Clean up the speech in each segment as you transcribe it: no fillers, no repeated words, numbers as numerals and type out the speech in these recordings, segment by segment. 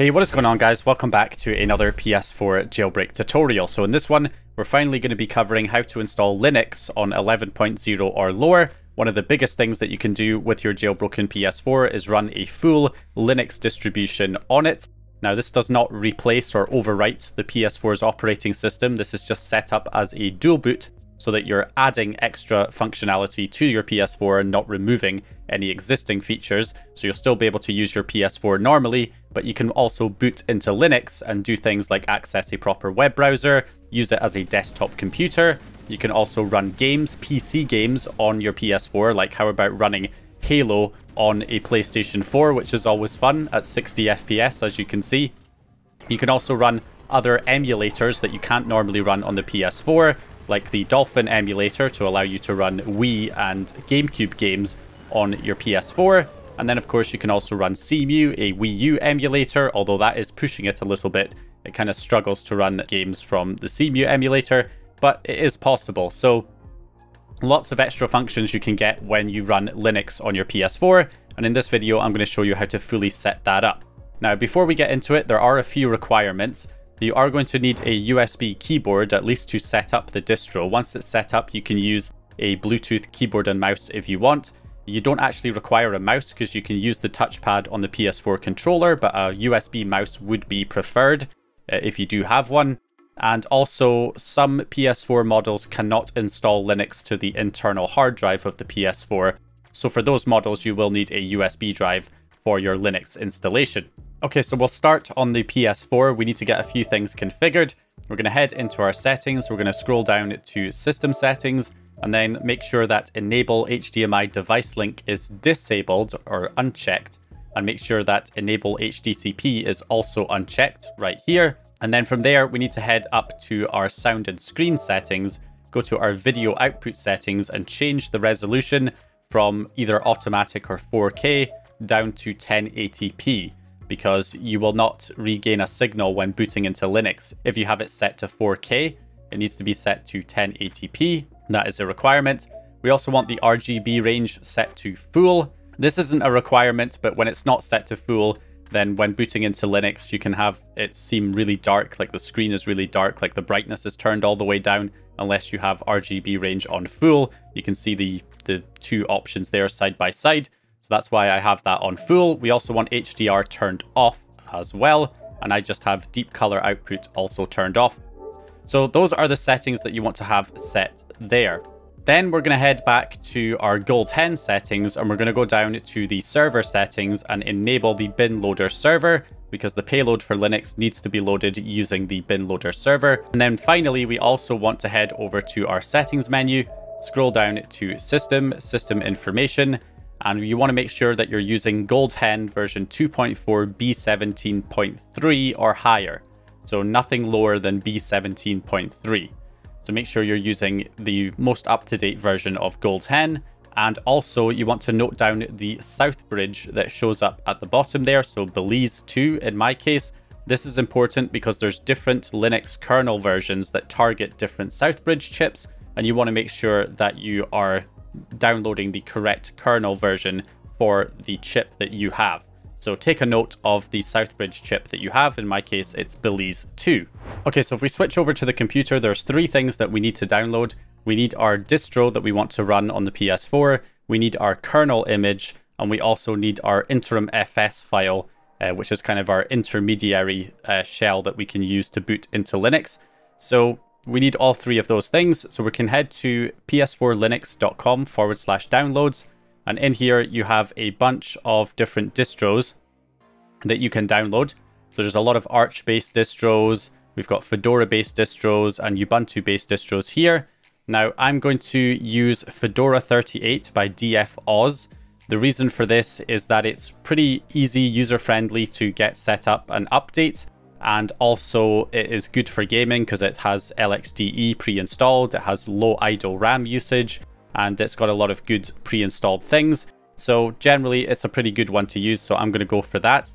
Hey, what is going on, guys? Welcome back to another PS4 jailbreak tutorial. So in this one, we're finally going to be covering how to install Linux on 11.0 or lower. One of the biggest things that you can do with your jailbroken PS4 is run a full Linux distribution on it. Now, this does not replace or overwrite the PS4's operating system. This is just set up as a dual boot so that you're adding extra functionality to your PS4 and not removing any existing features. So you'll still be able to use your PS4 normally, but you can also boot into Linux and do things like access a proper web browser, use it as a desktop computer. You can also run games, PC games on your PS4, like how about running Halo on a PlayStation 4, which is always fun at 60 FPS, as you can see. You can also run other emulators that you can't normally run on the PS4, like the Dolphin emulator to allow you to run Wii and GameCube games on your PS4. And then, of course, you can also run Cemu, a Wii U emulator, although that is pushing it a little bit. It kind of struggles to run games from the Cemu emulator, but it is possible. So lots of extra functions you can get when you run Linux on your PS4. And in this video, I'm going to show you how to fully set that up. Now, before we get into it, there are a few requirements. You are going to need a USB keyboard, at least to set up the distro. Once it's set up, you can use a Bluetooth keyboard and mouse if you want. You don't actually require a mouse because you can use the touchpad on the PS4 controller, but a USB mouse would be preferred if you do have one. And also, some PS4 models cannot install Linux to the internal hard drive of the PS4. So for those models, you will need a USB drive for your Linux installation. Okay, so we'll start on the PS4. We need to get a few things configured. We're going to head into our settings. We're going to scroll down to System Settings and then make sure that Enable HDMI Device Link is disabled or unchecked, and make sure that Enable HDCP is also unchecked right here. And then from there, we need to head up to our Sound and Screen settings, go to our Video Output settings and change the resolution from either automatic or 4K down to 1080p. Because you will not regain a signal when booting into Linux if you have it set to 4K. It needs to be set to 1080p. That is a requirement. We also want the RGB range set to full. This isn't a requirement, but when it's not set to full, then when booting into Linux, you can have it seem really dark, like the screen is really dark, like the brightness is turned all the way down, unless you have RGB range on full. You can see the two options there side by side. So that's why I have that on full. We also want HDR turned off as well. And I just have deep color output also turned off. So those are the settings that you want to have set there. Then we're going to head back to our Gold Hen settings, and we're going to go down to the server settings and enable the bin loader server, because the payload for Linux needs to be loaded using the bin loader server. And then finally, we also want to head over to our settings menu, scroll down to System Information, and you want to make sure that you're using Gold Hen version 2.4 B17.3 or higher. So nothing lower than B17.3. So make sure you're using the most up-to-date version of Gold Hen. And also you want to note down the South bridge that shows up at the bottom there. So Belize 2 in my case. This is important because there's different Linux kernel versions that target different South bridge chips. And you want to make sure that you are downloading the correct kernel version for the chip that you have. So take a note of the Southbridge chip that you have. In my case, it's Belize 2. Okay, so if we switch over to the computer, there's three things that we need to download. We need our distro that we want to run on the PS4. We need our kernel image, and we also need our interim FS file, which is kind of our intermediary shell that we can use to boot into Linux. So we need all three of those things. So we can head to ps4linux.com/downloads. And in here, you have a bunch of different distros that you can download. So there's a lot of Arch-based distros. We've got Fedora-based distros and Ubuntu-based distros here. Now, I'm going to use Fedora 38 by DF Oz. The reason for this is that it's pretty easy, user-friendly to get set up and update. And also it is good for gaming because it has LXDE pre-installed, it has low idle RAM usage, and it's got a lot of good pre-installed things. So generally it's a pretty good one to use, so I'm going to go for that.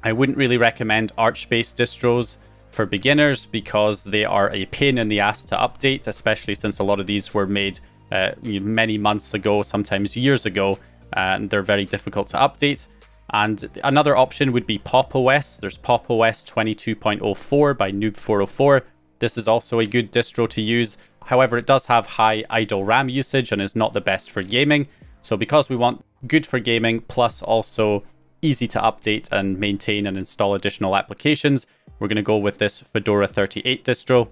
I wouldn't really recommend Arch-based distros for beginners because they are a pain in the ass to update, especially since a lot of these were made many months ago, sometimes years ago, and they're very difficult to update. And another option would be Pop! OS. There's Pop! OS 22.04 by Noob404. This is also a good distro to use. However, it does have high idle RAM usage and is not the best for gaming. So because we want good for gaming, plus also easy to update and maintain and install additional applications, we're going to go with this Fedora 38 distro.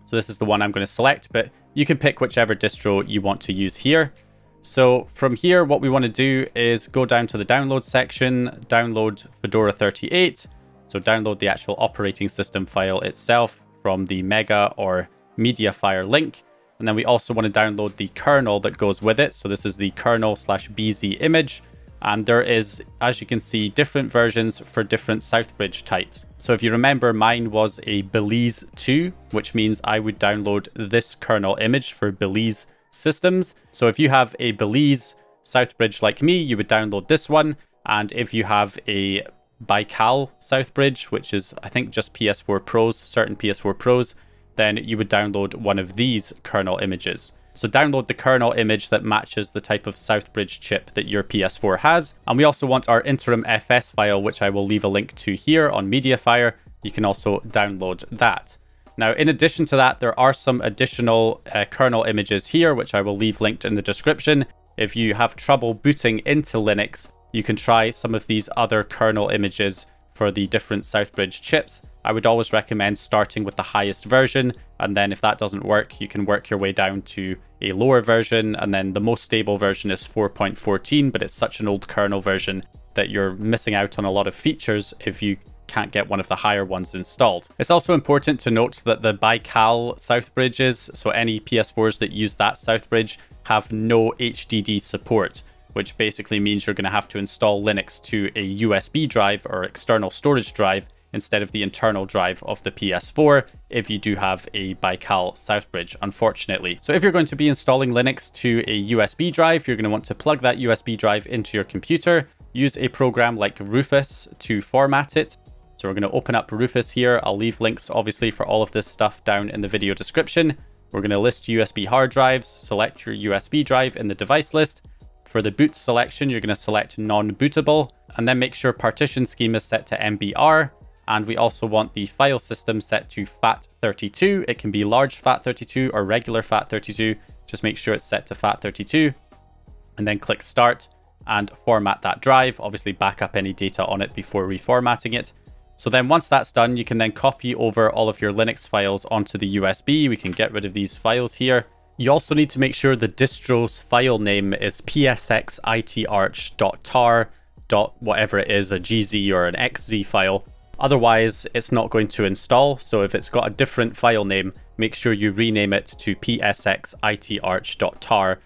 So this is the one I'm going to select, but you can pick whichever distro you want to use here. So from here, what we want to do is go down to the download section, download Fedora 38. So download the actual operating system file itself from the Mega or MediaFire link. And then we also want to download the kernel that goes with it. So this is the kernel/bz image. And there is, as you can see, different versions for different Southbridge types. So if you remember, mine was a Belize 2, which means I would download this kernel image for Belize systems. So if you have a Belize Southbridge like me, you would download this one. And if you have a Baikal Southbridge, which is, I think, just PS4 Pros, certain PS4 Pros, then you would download one of these kernel images. So download the kernel image that matches the type of Southbridge chip that your PS4 has. And we also want our interim FS file, which I will leave a link to here on MediaFire. You can also download that. Now, in addition to that, there are some additional kernel images here, which I will leave linked in the description. If you have trouble booting into Linux, you can try some of these other kernel images for the different Southbridge chips. I would always recommend starting with the highest version, and then if that doesn't work, you can work your way down to a lower version, and then the most stable version is 4.14, but it's such an old kernel version that you're missing out on a lot of features if you can't get one of the higher ones installed. It's also important to note that the Baikal Southbridges, so any PS4s that use that Southbridge, have no HDD support, which basically means you're going to have to install Linux to a USB drive or external storage drive instead of the internal drive of the PS4 if you do have a Baikal Southbridge, unfortunately. So if you're going to be installing Linux to a USB drive, you're going to want to plug that USB drive into your computer, use a program like Rufus to format it. So we're going to open up Rufus here. I'll leave links obviously for all of this stuff down in the video description. We're going to list USB hard drives, select your USB drive in the device list. For the boot selection, you're going to select non-bootable, and then make sure partition scheme is set to MBR. And we also want the file system set to FAT32. It can be large FAT32 or regular FAT32. Just make sure it's set to FAT32. And then click Start and format that drive. Obviously back up any data on it before reformatting it. So then once that's done, you can then copy over all of your Linux files onto the USB. We can get rid of these files here. You also need to make sure the distro's file name is psxitarch.tar. whatever it is, a GZ or an XZ file. Otherwise, it's not going to install. So if it's got a different file name, make sure you rename it to psxitarch.tar.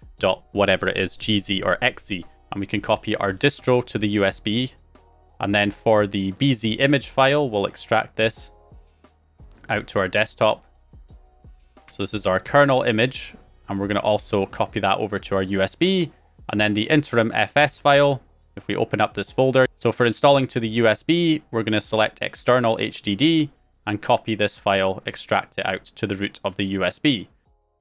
whatever it is, GZ or XZ. And we can copy our distro to the USB. And then for the BZ image file, we'll extract this out to our desktop. So this is our kernel image. And we're going to also copy that over to our USB. And then the interim FS file, if we open up this folder. So for installing to the USB, we're going to select external HDD and copy this file, extract it out to the root of the USB.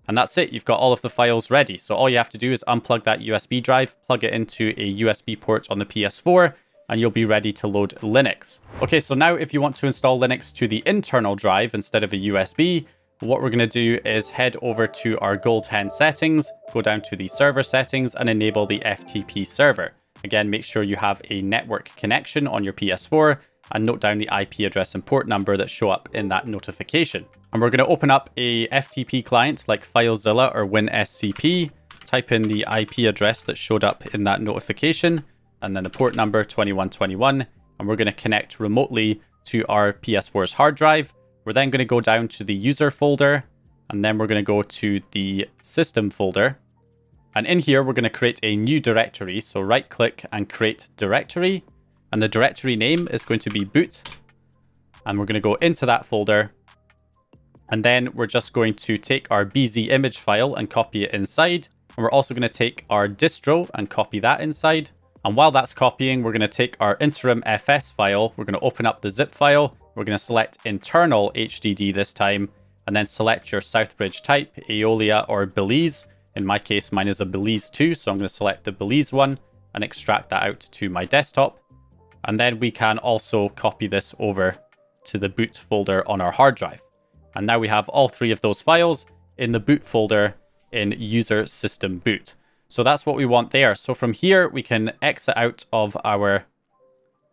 And that's it. You've got all of the files ready. So all you have to do is unplug that USB drive, plug it into a USB port on the PS4, and you'll be ready to load Linux. Okay, so now if you want to install Linux to the internal drive instead of a USB, what we're going to do is head over to our Gold Hen settings, go down to the server settings and enable the FTP server. Again, make sure you have a network connection on your PS4 and note down the IP address and port number that show up in that notification. And we're going to open up a FTP client like FileZilla or WinSCP, type in the IP address that showed up in that notification, and then the port number 2121, and we're going to connect remotely to our PS4's hard drive. We're then going to go down to the user folder, and then we're going to go to the system folder. And in here, we're going to create a new directory. So right click and create directory. And the directory name is going to be boot. And we're going to go into that folder. And then we're just going to take our BZ image file and copy it inside. And we're also going to take our distro and copy that inside. And while that's copying, we're going to take our interim FS file. We're going to open up the zip file. We're going to select internal HDD this time. And then select your Southbridge type, Aeolia or Belize. In my case, mine is a Belize 2, so I'm going to select the Belize one and extract that out to my desktop. And then we can also copy this over to the boot folder on our hard drive. And now we have all three of those files in the boot folder in user system boot. So that's what we want there. So from here, we can exit out of our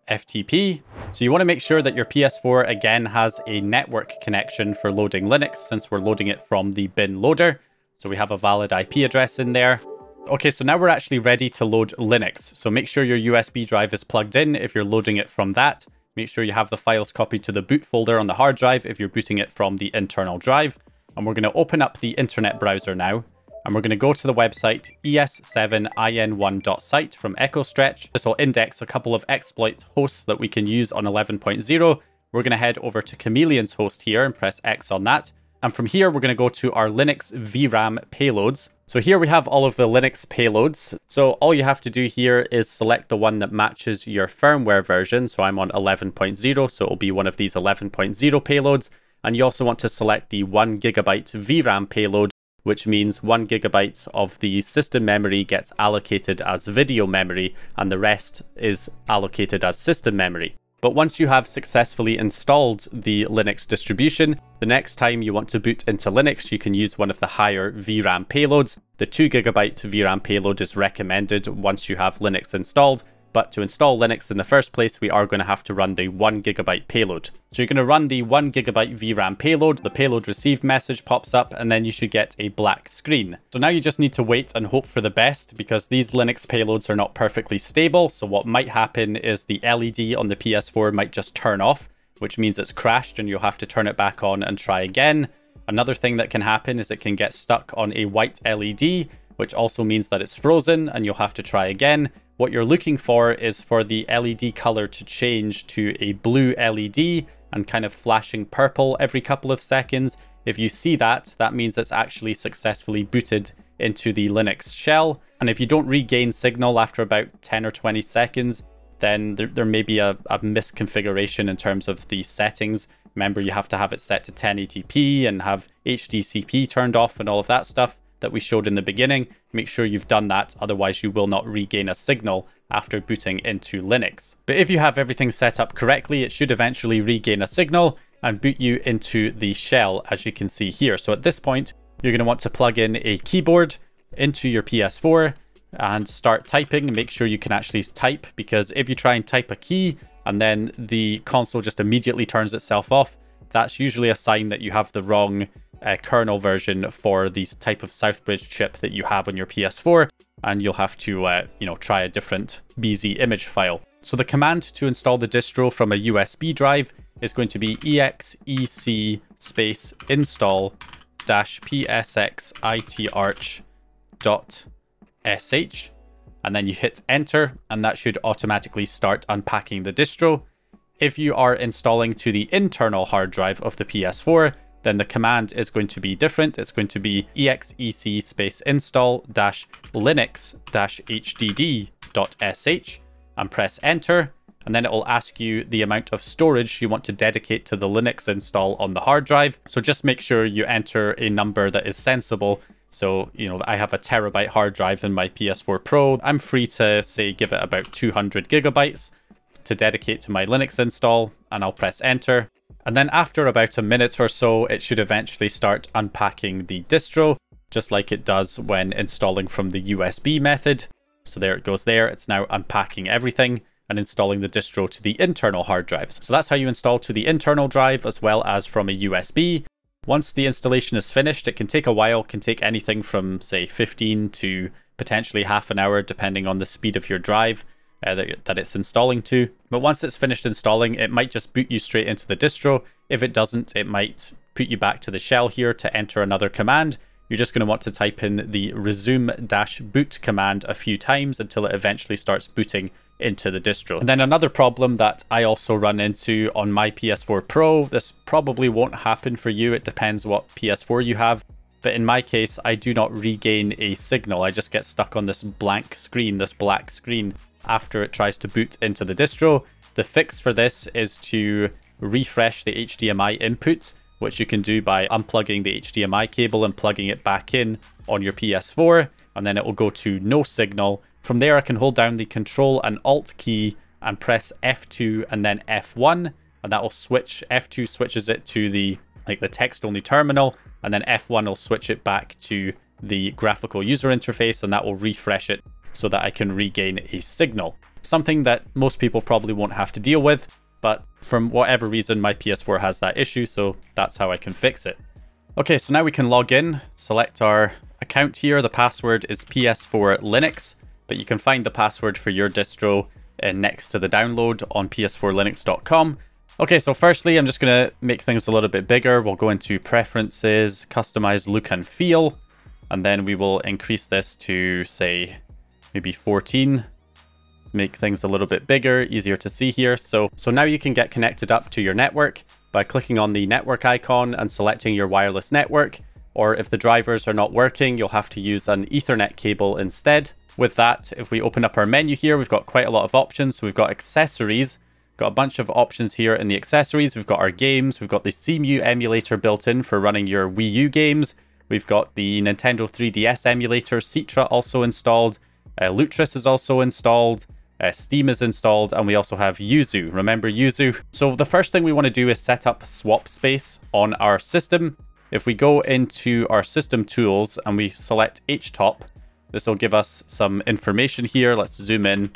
FTP. So you want to make sure that your PS4 again has a network connection for loading Linux, since we're loading it from the bin loader. So we have a valid IP address in there. Okay, so now we're actually ready to load Linux. So make sure your USB drive is plugged in if you're loading it from that. Make sure you have the files copied to the boot folder on the hard drive if you're booting it from the internal drive. And we're going to open up the internet browser now. And we're going to go to the website es7in1.site from EchoStretch. This will index a couple of exploit hosts that we can use on 11.0. We're going to head over to Chameleon's host here and press X on that. And from here, we're going to go to our Linux VRAM payloads. So here we have all of the Linux payloads. So all you have to do here is select the one that matches your firmware version. So I'm on 11.0, so it'll be one of these 11.0 payloads. And you also want to select the 1 GB VRAM payload, which means 1 GB of the system memory gets allocated as video memory and the rest is allocated as system memory. But once you have successfully installed the Linux distribution, the next time you want to boot into Linux, you can use one of the higher VRAM payloads. The 2 GB VRAM payload is recommended once you have Linux installed. But to install Linux in the first place, we are going to have to run the 1 GB payload. So you're going to run the 1 GB VRAM payload, the payload received message pops up, and then you should get a black screen. So now you just need to wait and hope for the best, because these Linux payloads are not perfectly stable. So what might happen is the LED on the PS4 might just turn off, which means it's crashed and you'll have to turn it back on and try again. Another thing that can happen is it can get stuck on a white LED, which also means that it's frozen and you'll have to try again. What you're looking for is for the LED color to change to a blue LED and kind of flashing purple every couple of seconds. If you see that, that means it's actually successfully booted into the Linux shell. And if you don't regain signal after about 10 or 20 seconds, then there may be a misconfiguration in terms of the settings. Remember, you have to have it set to 1080p and have HDCP turned off and all of that stuff that we showed in the beginning. Make sure you've done that, otherwise you will not regain a signal after booting into Linux. But if you have everything set up correctly, it should eventually regain a signal and boot you into the shell, as you can see here. So at this point, you're going to want to plug in a keyboard into your PS4 and start typing. Make sure you can actually type, because if you try and type a key and then the console just immediately turns itself off, that's usually a sign that you have the wrong kernel version for the type of Southbridge chip that you have on your PS4, and you'll have to try a different BZ image file. So the command to install the distro from a USB drive is going to be exec space install -psxitarch.sh, and then you hit enter, and that should automatically start unpacking the distro. If you are installing to the internal hard drive of the PS4, then the command is going to be different. It's going to be exec space install -linux-hdd.sh and press enter. And then it will ask you the amount of storage you want to dedicate to the Linux install on the hard drive. So just make sure you enter a number that is sensible. So, I have a terabyte hard drive in my PS4 Pro. I'm free to say give it about 200 gigabytes to dedicate to my Linux install, and I'll press enter. And then after about a minute or so, it should eventually start unpacking the distro, just like it does when installing from the USB method. So there it goes there. It's now unpacking everything and installing the distro to the internal hard drives. So that's how you install to the internal drive as well as from a USB. Once the installation is finished, it can take a while, can take anything from say 15 to potentially half an hour, depending on the speed of your drive that it's installing to. But once it's finished installing, it might just boot you straight into the distro. If it doesn't, it might put you back to the shell here to enter another command. You're just going to want to type in the resume-boot command a few times until it eventually starts booting into the distro. And then another problem that I also run into on my PS4 Pro, this probably won't happen for you, it depends what PS4 you have, but in my case, I do not regain a signal. I just get stuck on this blank screen, this black screen, after it tries to boot into the distro. The fix for this is to refresh the HDMI input, which you can do by unplugging the HDMI cable and plugging it back in on your PS4, and then it will go to no signal. From there, I can hold down the Control and Alt key and press F2 and then F1, and that will switch. F2 switches it to the text only terminal, and then F1 will switch it back to the graphical user interface, and that will refresh it so that I can regain a signal. Something that most people probably won't have to deal with, but from whatever reason my PS4 has that issue, so that's how I can fix it. Okay, so now we can log in, select our account here. The password is PS4 Linux, but you can find the password for your distro next to the download on ps4linux.com. Okay, so firstly, I'm just going to make things a little bit bigger. We'll go into Preferences, Customize Look and Feel, and then we will increase this to, say, maybe 14. Make things a little bit bigger, easier to see here. So now you can get connected up to your network by clicking on the network icon and selecting your wireless network. Or if the drivers are not working, you'll have to use an Ethernet cable instead. With that, if we open up our menu here, we've got quite a lot of options. So we've got accessories, got a bunch of options here in the accessories. We've got our games, we've got the Cemu emulator built in for running your Wii U games. We've got the Nintendo 3DS emulator, Citra also installed. Lutris is also installed. Steam is installed, and we also have Yuzu. Remember Yuzu? So the first thing we want to do is set up swap space on our system. If we go into our system tools and we select HTOP, this will give us some information here. Let's zoom in.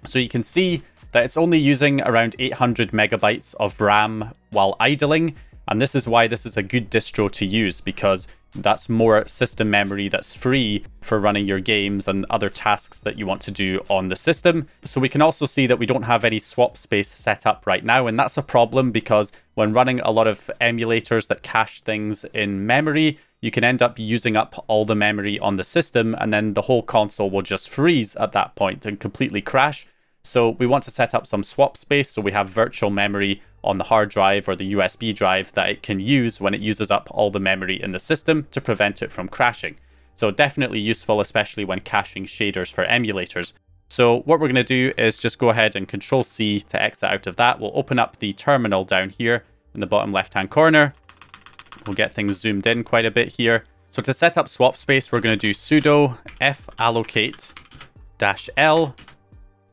So you can see that it's only using around 800 megabytes of RAM while idling. And this is why this is a good distro to use, because that's more system memory that's free for running your games and other tasks that you want to do on the system. So we can also see that we don't have any swap space set up right now, and that's a problem because when running a lot of emulators that cache things in memory, you can end up using up all the memory on the system, and then the whole console will just freeze at that point and completely crash. So we want to set up some swap space so we have virtual memory on the hard drive or the USB drive that it can use when it uses up all the memory in the system to prevent it from crashing. So definitely useful, especially when caching shaders for emulators. So what we're going to do is just go ahead and Control-C to exit out of that. We'll open up the terminal down here in the bottom left-hand corner. We'll get things zoomed in quite a bit here. So to set up swap space, we're going to do sudo fallocate-l,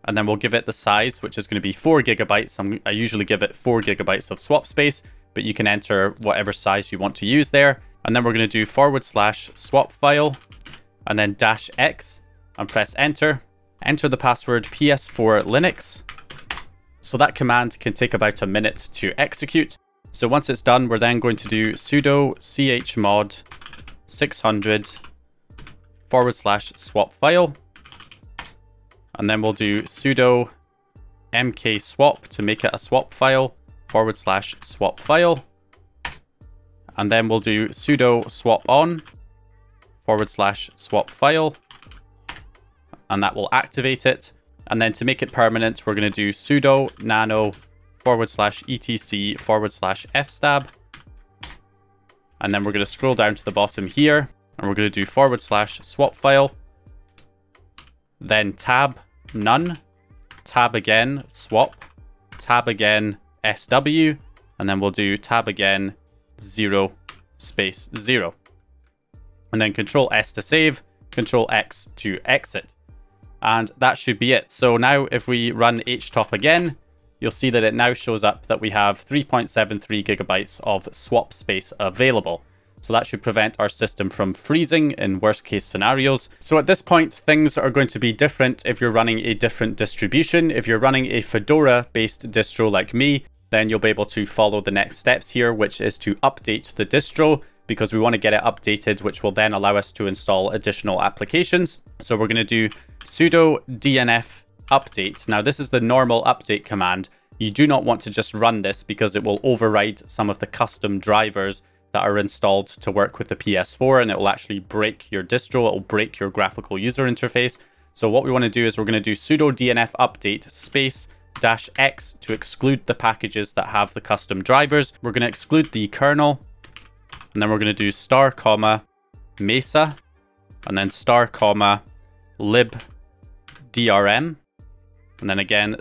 and then we'll give it the size, which is going to be 4 gigabytes. I usually give it 4 gigabytes of swap space, but you can enter whatever size you want to use there. And then we're going to do /swap file and then -x and press enter. Enter the password PS4 Linux. So that command can take about a minute to execute. So once it's done, we're then going to do sudo chmod 600 /swap file. And then we'll do sudo mkswap to make it a swap file /swap file. And then we'll do sudo swap on /swap file. And that will activate it. And then to make it permanent, we're going to do sudo nano /etc /fstab. And then we're going to scroll down to the bottom here, and we're going to do /swap file. Then tab none, tab again swap, tab again sw, and then we'll do tab again 0 space 0. And then Control S to save, Control X to exit. And that should be it. So now if we run htop again, you'll see that it now shows up that we have 3.73 gigabytes of swap space available. So that should prevent our system from freezing in worst case scenarios. So at this point, things are going to be different if you're running a different distribution. If you're running a Fedora based distro like me, then you'll be able to follow the next steps here, which is to update the distro, because we want to get it updated, which will then allow us to install additional applications. So we're going to do sudo dnf update. Now this is the normal update command. You do not want to just run this because it will override some of the custom drivers that are installed to work with the PS4, and it will actually break your distro. It will break your graphical user interface. So what we want to do is we're going to do sudo dnf update space -x to exclude the packages that have the custom drivers. We're going to exclude the kernel, and then we're going to do *mesa, and then *lib drm, and then again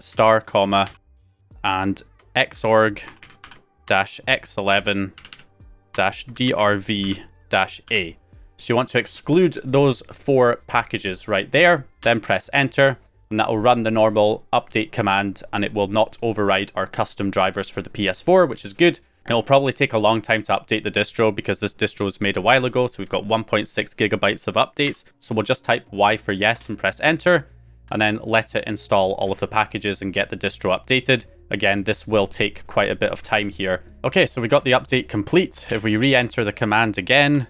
and xorg-x11-drv-a. So you want to exclude those 4 packages right there, then press enter, and that will run the normal update command, and it will not override our custom drivers for the PS4, which is good. It'll probably take a long time to update the distro because this distro was made a while ago, so we've got 1.6 gigabytes of updates. So we'll just type Y for yes and press enter, and then let it install all of the packages and get the distro updated. Again, this will take quite a bit of time here. Okay, so we got the update complete. If we re-enter the command again,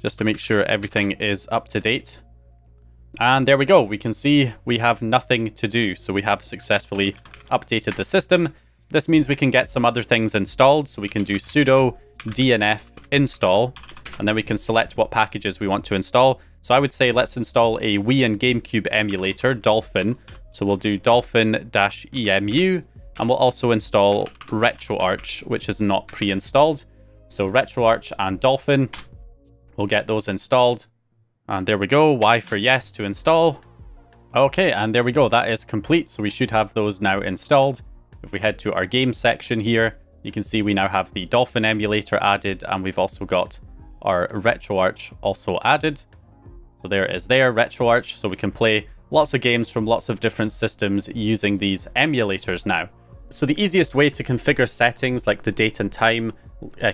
just to make sure everything is up to date. And there we go. We can see we have nothing to do. So we have successfully updated the system. This means we can get some other things installed. So we can do sudo dnf install, and then we can select what packages we want to install. So I would say let's install a Wii and GameCube emulator, Dolphin. So we'll do dolphin-emu, and we'll also install RetroArch, which is not pre-installed. So RetroArch and Dolphin, we'll get those installed. And there we go, Y for yes to install. Okay, and there we go, that is complete. So we should have those now installed. If we head to our game section here, you can see we now have the Dolphin emulator added, and we've also got our RetroArch also added. So there it is there, RetroArch. So we can play lots of games from lots of different systems using these emulators now. So the easiest way to configure settings like the date and time,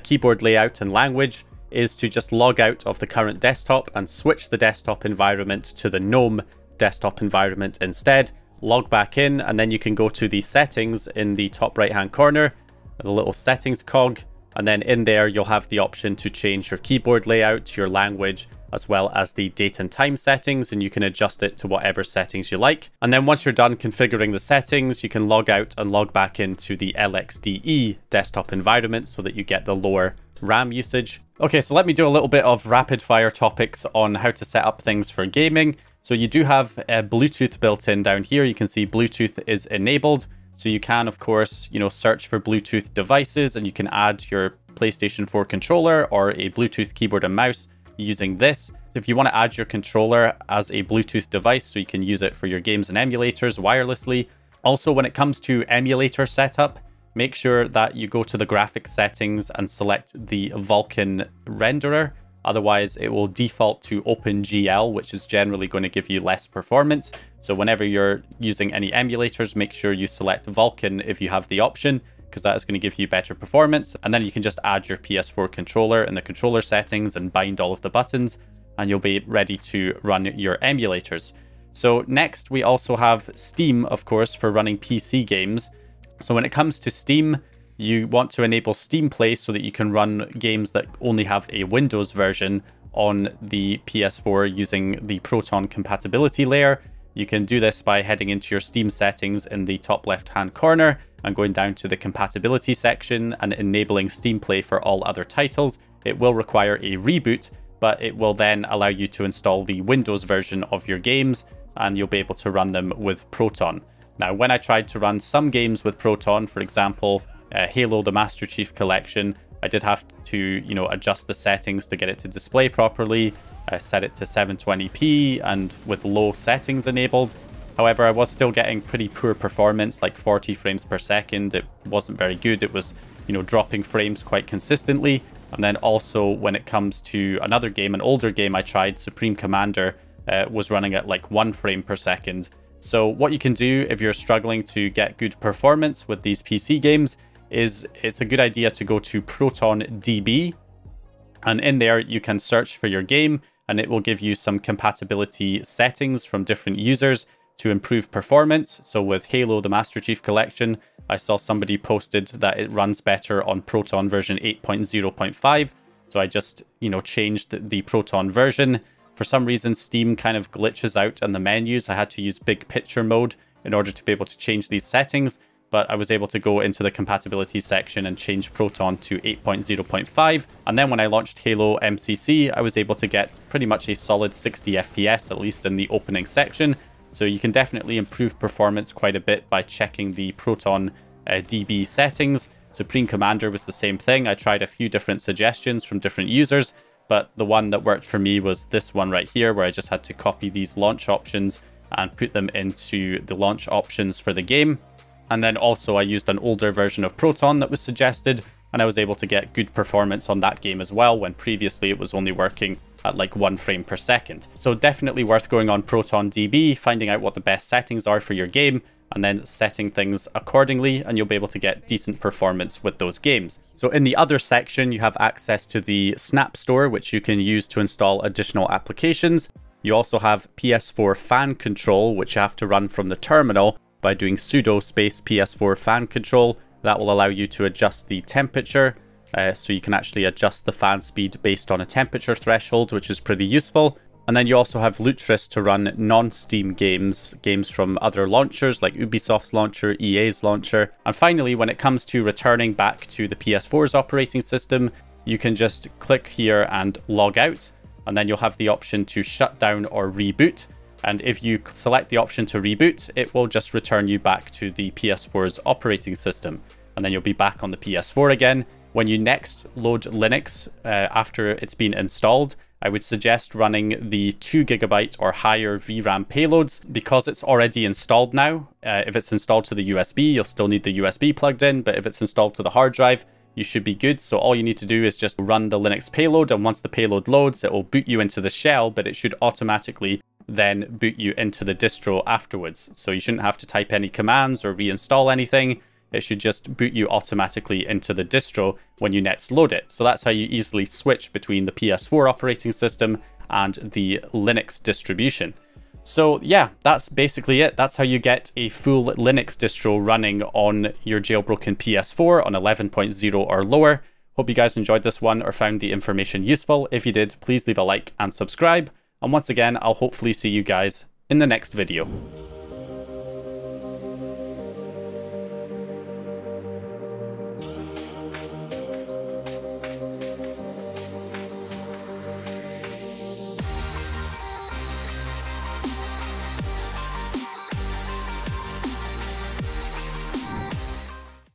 keyboard layout and language is to just log out of the current desktop and switch the desktop environment to the GNOME desktop environment instead. Log back in, and then you can go to the settings in the top right hand corner, the little settings cog, and then in there you'll have the option to change your keyboard layout, your language, as well as the date and time settings, and you can adjust it to whatever settings you like. And then once you're done configuring the settings, you can log out and log back into the LXDE desktop environment so that you get the lower RAM usage. Okay, so let me do a little bit of rapid fire topics on how to set up things for gaming. So you do have Bluetooth built in down here. You can see Bluetooth is enabled. So you can, of course, search for Bluetooth devices, and you can add your PlayStation 4 controller or a Bluetooth keyboard and mouse using this. If you want to add your controller as a Bluetooth device, so you can use it for your games and emulators wirelessly. Also, when it comes to emulator setup, make sure that you go to the graphics settings and select the Vulkan renderer. Otherwise, it will default to OpenGL, which is generally going to give you less performance. So whenever you're using any emulators, make sure you select Vulkan if you have the option, because that is going to give you better performance. And then you can just add your PS4 controller in the controller settings and bind all of the buttons, and you'll be ready to run your emulators. So next, we also have Steam, of course, for running PC games. So when it comes to Steam, you want to enable Steam Play so that you can run games that only have a Windows version on the PS4 using the Proton compatibility layer. You can do this by heading into your Steam settings in the top left-hand corner and going down to the compatibility section and enabling Steam Play for all other titles. It will require a reboot, but it will then allow you to install the Windows version of your games, and you'll be able to run them with Proton. Now, when I tried to run some games with Proton, for example, Halo the Master Chief Collection, I did have to, adjust the settings to get it to display properly. I set it to 720p and with low settings enabled. However, I was still getting pretty poor performance, like 40 frames per second. It wasn't very good. It was, dropping frames quite consistently. And then also when it comes to another game, an older game I tried, Supreme Commander, was running at like 1 frame per second. So what you can do if you're struggling to get good performance with these PC games is it's a good idea to go to ProtonDB, and in there you can search for your game, and it will give you some compatibility settings from different users to improve performance. So with Halo the Master Chief Collection, I saw somebody posted that it runs better on Proton version 8.0.5. So I just, changed the Proton version. For some reason, Steam kind of glitches out in the menus. I had to use big picture mode in order to be able to change these settings, but I was able to go into the compatibility section and change Proton to 8.0.5. And then when I launched Halo MCC, I was able to get pretty much a solid 60 FPS, at least in the opening section. So you can definitely improve performance quite a bit by checking the Proton DB settings. Supreme Commander was the same thing. I tried a few different suggestions from different users, but the one that worked for me was this one right here, where I just had to copy these launch options and put them into the launch options for the game. And then also I used an older version of Proton that was suggested, and I was able to get good performance on that game as well, when previously it was only working at like 1 frame per second. So definitely worth going on ProtonDB, finding out what the best settings are for your game, and then setting things accordingly, and you'll be able to get decent performance with those games. So in the other section, you have access to the Snap Store, which you can use to install additional applications. You also have PS4 fan control, which you have to run from the terminal by doing sudo space PS4 fan control. That will allow you to adjust the temperature. So you can actually adjust the fan speed based on a temperature threshold, which is pretty useful. And then you also have Lutris to run non-Steam games from other launchers like Ubisoft's launcher, EA's launcher. And finally, when it comes to returning back to the PS4's operating system, you can just click here and log out, and then you'll have the option to shut down or reboot. And if you select the option to reboot, it will just return you back to the PS4's operating system. And then you'll be back on the PS4 again. When you next load Linux after it's been installed, I would suggest running the 2GB or higher VRAM payloads because it's already installed now. If it's installed to the USB, you'll still need the USB plugged in, but if it's installed to the hard drive, you should be good. So all you need to do is just run the Linux payload, and once the payload loads, it will boot you into the shell, but it should automatically then boot you into the distro afterwards. So you shouldn't have to type any commands or reinstall anything. It should just boot you automatically into the distro when you next load it. So that's how you easily switch between the PS4 operating system and the Linux distribution. So yeah, that's basically it. That's how you get a full Linux distro running on your jailbroken PS4 on 11.0 or lower. Hope you guys enjoyed this one or found the information useful. If you did, please leave a like and subscribe. And once again, I'll hopefully see you guys in the next video.